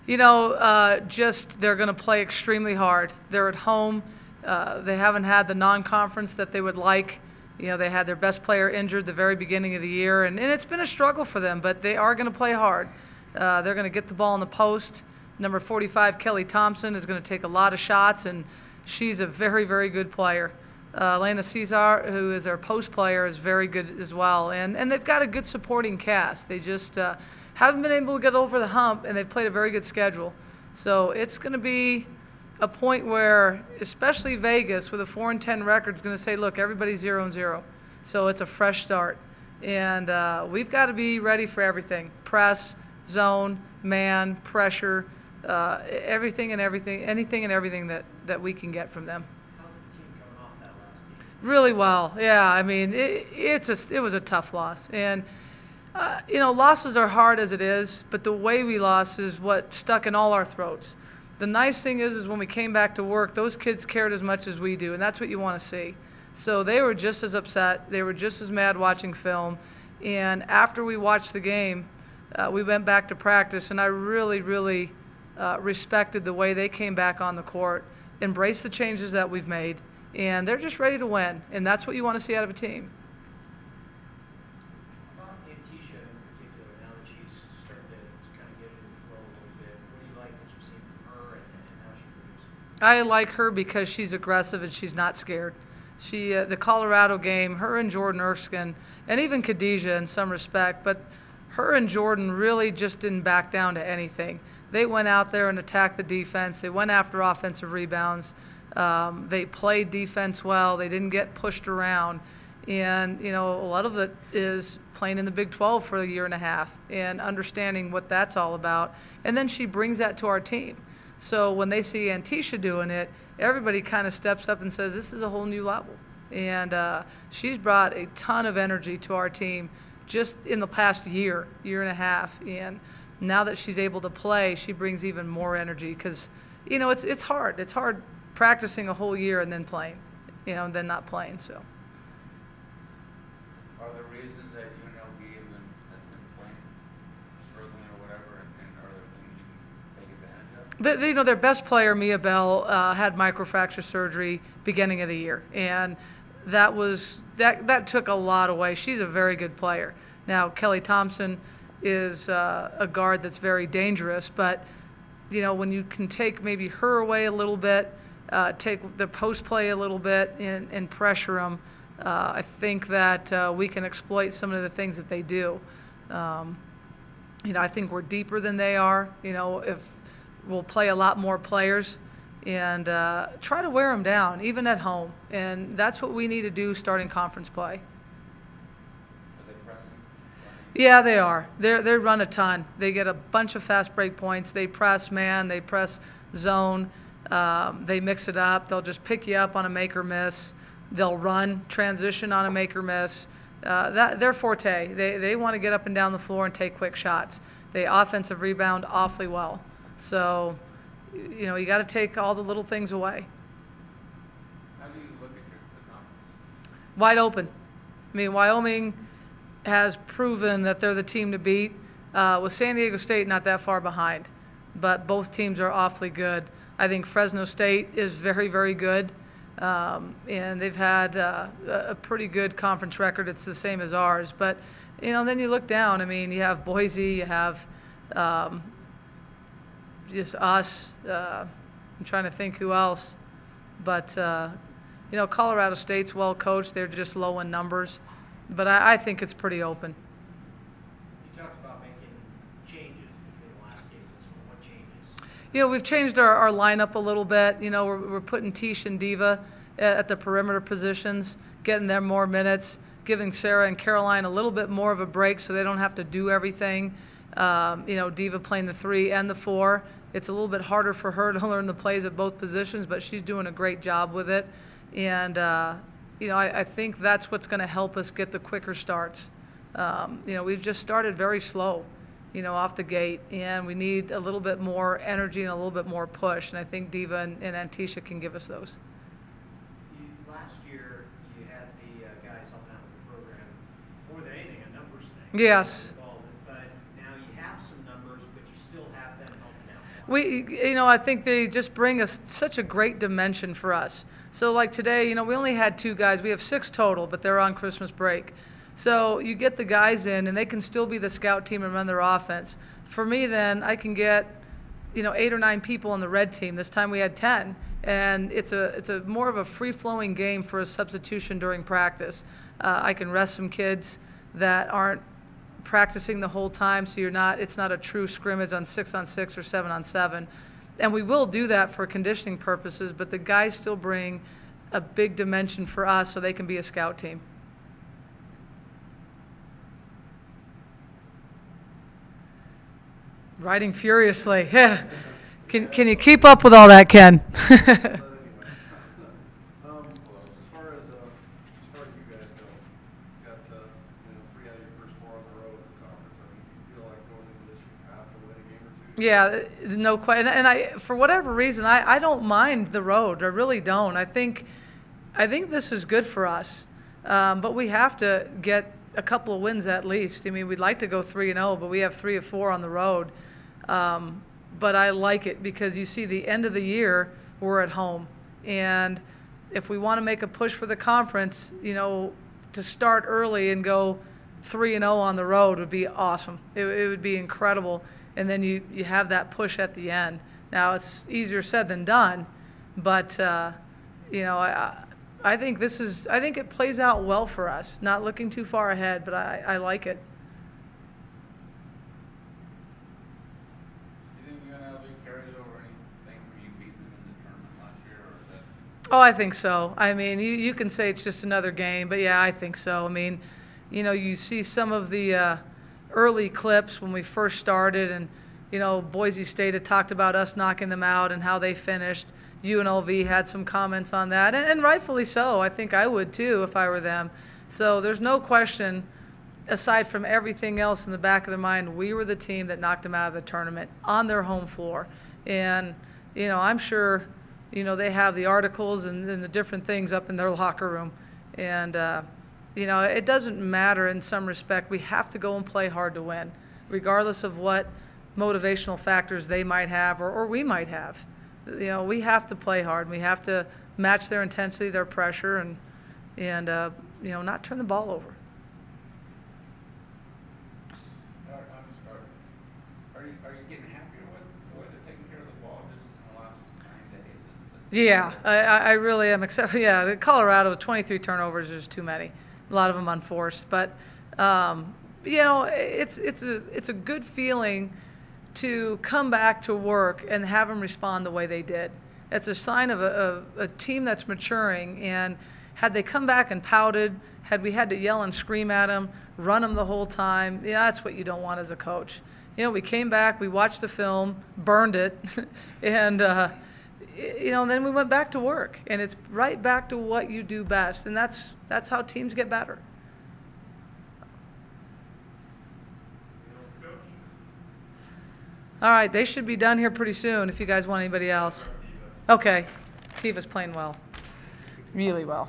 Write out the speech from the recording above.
Just they're going to play extremely hard. They're at home. They haven't had the non-conference that they would like. They had their best player injured the very beginning of the year, and it's been a struggle for them, but they are going to play hard. They're going to get the ball in the post. Number 45, Kelly Thompson, is going to take a lot of shots, and she's a very, very good player. Elena Cesar, who is our post player, is very good as well. And they've got a good supporting cast. They just haven't been able to get over the hump, and they've played a very good schedule. So it's going to be a point where, especially Vegas, with a 4-10 record, is going to say, look, everybody's 0-0. So it's a fresh start. And we've got to be ready for everything. Press, zone, man, pressure, anything and everything that we can get from them. How's the team coming off that last game? Really well. Yeah, I mean, it was a tough loss. And, losses are hard as it is, but the way we lost is what stuck in all our throats. The nice thing is when we came back to work, those kids cared as much as we do, and that's what you want to see. So they were just as upset. They were just as mad watching film. And after we watched the game, we went back to practice, and I really, really respected the way they came back on the court, embraced the changes that we've made, and they're just ready to win. And that's what you want to see out of a team. Tisha in particular, now that she's starting to kind of get into the flow a little bit, what do you like that you've seen from her and how she produces? I like her because she's aggressive and she's not scared. The Colorado game, her and Jordan Erskine, and even Khadijah in some respect, but her and Jordan really just didn't back down to anything. They went out there and attacked the defense. They went after offensive rebounds. They played defense well. They didn't get pushed around. And, a lot of it is playing in the Big 12 for a year and a half and understanding what that's all about. And then she brings that to our team. So when they see Tisha doing it, everybody kind of steps up and says, this is a whole new level. And she's brought a ton of energy to our team just in the past year and a half. And now that she's able to play, she brings even more energy because, it's hard. It's hard practicing a whole year and then playing, and then not playing. So. Are there reasons that UNLV has been playing, struggling or whatever, and are there things you can take advantage of? Their best player, Mia Bell, had microfracture surgery beginning of the year, and that took a lot away. She's a very good player. Now, Kelly Thompson is a guard that's very dangerous, but when you can take maybe her away a little bit, take the post play a little bit and pressure them, I think that we can exploit some of the things that they do. I think we're deeper than they are. If we'll play a lot more players and try to wear them down, even at home. And that's what we need to do starting conference play. Are they pressing? Yeah, they are. They run a ton. They get a bunch of fast break points. They press man. They press zone. They mix it up. They'll just pick you up on a make or miss. They'll run transition on a make or miss. They're forte. They want to get up and down the floor and take quick shots. They offensive rebound awfully well. So, you got to take all the little things away. How do you look at the conference? Wide open. I mean, Wyoming has proven that they're the team to beat. With San Diego State not that far behind, but both teams are awfully good. I think Fresno State is very, very good, and they've had a pretty good conference record. It's the same as ours. But, then you look down. I mean, you have Boise, you have just us. I'm trying to think who else. But, Colorado State's well coached. They're just low in numbers. But I think it's pretty open. You talked about making changes between the last game and this one. What changes? We've changed our lineup a little bit. We're putting Tish and Diva at the perimeter positions, getting them more minutes, giving Sarah and Caroline a little bit more of a break so they don't have to do everything. Diva playing the 3 and the 4. It's a little bit harder for her to learn the plays at both positions, but she's doing a great job with it. And, I think that's what's going to help us get the quicker starts. We've just started very slow, off the gate, and we need a little bit more energy and a little bit more push, and I think Diva and Antisha can give us those. Last year, you had the guys helping out with the program. More than anything, a numbers thing. Yes. But now you have some numbers, but you still have them helping out I think they just bring us such a great dimension for us. So like today, we only had 2 guys. We have 6 total, but they're on Christmas break. So you get the guys in, and they can still be the scout team and run their offense. For me, then, I can get, 8 or 9 people on the red team. This time we had 10. And it's a more of a free-flowing game for a substitution during practice. I can rest some kids that aren't practicing the whole time, so it's not a true scrimmage on 6-on-6 or 7-on-7. And we will do that for conditioning purposes, but the guys still bring a big dimension for us so they can be a scout team. Writing furiously. Yeah. Can you keep up with all that, Ken? As far as you guys go, got 3 out of your first 4 on the road in the conference. I mean, do you feel like going into this you have to win a game or 2? Yeah, no question. And for whatever reason, I don't mind the road. I really don't. I think this is good for us, but we have to get a couple of wins at least. I mean, we'd like to go 3-0, but we have 3 or 4 on the road. But I like it because you see the end of the year, we're at home. And if we want to make a push for the conference, to start early and go 3-0 on the road would be awesome. It would be incredible. And then you have that push at the end. Now, it's easier said than done, but, I think it plays out well for us. Not looking too far ahead, but I like it. Oh, I think so. I mean, you can say it's just another game, but yeah, I think so. I mean, you see some of the early clips when we first started, and, Boise State had talked about us knocking them out and how they finished. UNLV had some comments on that, and rightfully so. I think I would too if I were them. So there's no question, aside from everything else in the back of their mind, we were the team that knocked them out of the tournament on their home floor. And, I'm sure they have the articles and the different things up in their locker room. And, it doesn't matter in some respect. We have to go and play hard to win, regardless of what motivational factors they might have or we might have. We have to play hard. We have to match their intensity, their pressure, and not turn the ball over. Are you getting happier with the way they're taking care of the ball just in the last 9 days? Yeah, I really am. Except, the Colorado 23 turnovers is too many. A lot of them unforced, but it's a good feeling to come back to work and have them respond the way they did. It's a sign of a team that's maturing. And had they come back and pouted, had we had to yell and scream at them, run them the whole time, that's what you don't want as a coach. We came back, we watched the film, burned it, and then we went back to work. And it's right back to what you do best, and that's how teams get better. All right, they should be done here pretty soon if you guys want anybody else. Okay, Tiva's playing well, really well.